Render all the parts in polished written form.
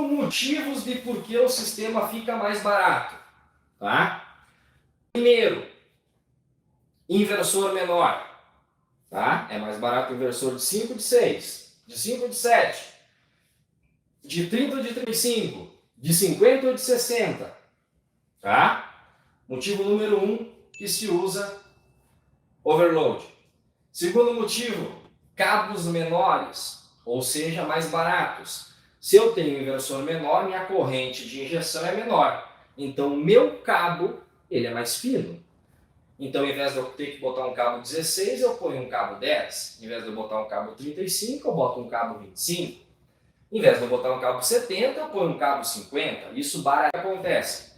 motivos de por que o sistema fica mais barato. Tá? Primeiro, inversor menor. Tá? É mais barato o inversor de 5 de 6, de 5 de 7, de 30 ou de 35, de 50 ou de 60. Tá? Motivo número 1 que se usa overload. Segundo motivo, cabos menores, ou seja, mais baratos. Se eu tenho um inversor menor, minha corrente de injeção é menor. Então, o meu cabo ele é mais fino. Então, ao invés de eu ter que botar um cabo 16, eu ponho um cabo 10. Em vez de eu botar um cabo 35, eu boto um cabo 25. Em vez de eu botar um cabo 70, eu ponho um cabo 50. Isso barato acontece.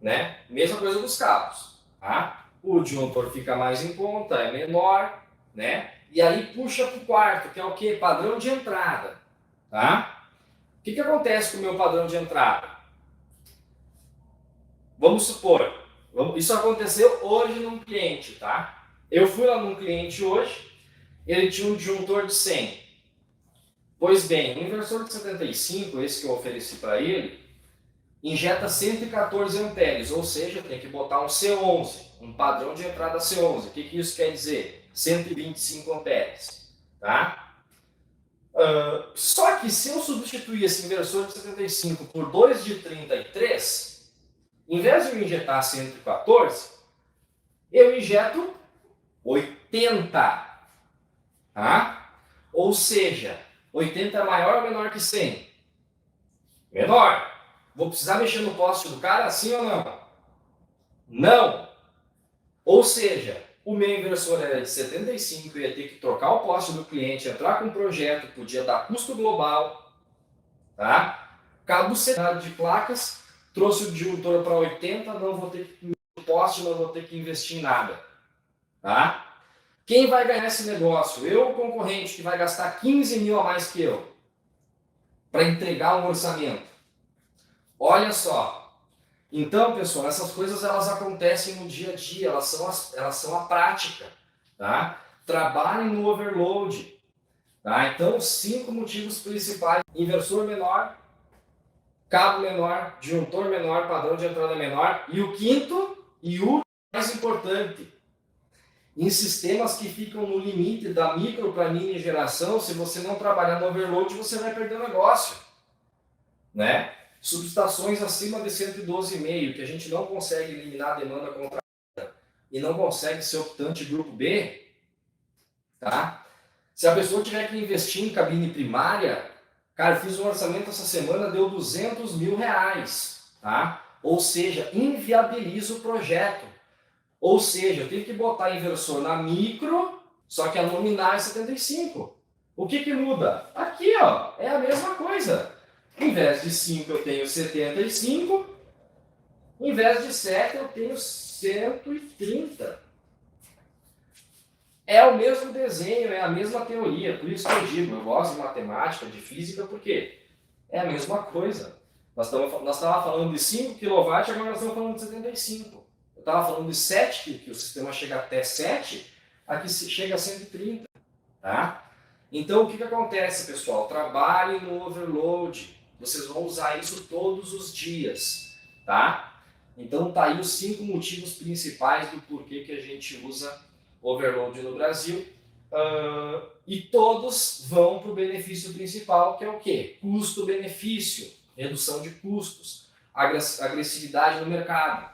Né? Mesma coisa dos cabos. Tá? O disjuntor fica mais em conta, é menor, né? E aí puxa para o quarto, que é o que? Padrão de entrada. Tá? O que acontece com o meu padrão de entrada? Vamos supor, isso aconteceu hoje num cliente, tá? Eu fui lá num cliente hoje, ele tinha um disjuntor de 100. Pois bem, o inversor de 75, esse que eu ofereci para ele, injeta 114 amperes, ou seja, tem que botar um C11, um padrão de entrada C11. O que isso quer dizer? 125 amperes. Tá? Só que se eu substituir esse inversor de 75 por 2 de 33, em vez de eu injetar 114, eu injeto 80. Tá? Ou seja, 80 é maior ou menor que 100? Menor. Vou precisar mexer no poste do cara, sim ou não? Não. Ou seja, o meu inversor era de 75, ia ter que trocar o poste do cliente, entrar com um projeto, podia dar custo global. Tá? Cabo separado de placas, trouxe o disjuntor para 80, não vou ter que investir no poste, não vou ter que investir em nada. Tá? Quem vai ganhar esse negócio? Eu ou o concorrente que vai gastar 15 mil a mais que eu para entregar um orçamento? Olha só. Então, pessoal, essas coisas elas acontecem no dia a dia, elas são a prática. Tá? Trabalhem no overload. Tá? Então, 5 motivos principais: inversor menor, cabo menor, disjuntor menor, padrão de entrada menor. E o quinto e o mais importante, em sistemas que ficam no limite da micro para mini geração, se você não trabalhar no overload, você vai perder o negócio. Né? Subestações acima de 112,5, que a gente não consegue eliminar a demanda contratada e não consegue ser optante grupo B, tá? Se a pessoa tiver que investir em cabine primária, cara, fiz um orçamento essa semana, deu 200 mil reais, tá? Ou seja, inviabiliza o projeto. Ou seja, eu tenho que botar inversor na micro, só que a nominal é 75. O que muda? Aqui, ó, é a mesma coisa. Em vez de 5 eu tenho 75, em vez de 7 eu tenho 130. É o mesmo desenho, é a mesma teoria, por isso que eu digo, eu gosto de matemática, de física, porque é a mesma coisa. Nós estávamos falando de 5 kW, agora nós estamos falando de 75. Eu estava falando de 7, que o sistema chega até 7, aqui chega a 130. Tá? Então o que acontece, pessoal? Trabalhe no overload. Vocês vão usar isso todos os dias, tá? Então tá aí os 5 motivos principais do porquê que a gente usa overload no Brasil. E todos vão para o benefício principal, que é o quê? Custo-benefício, redução de custos, agressividade no mercado.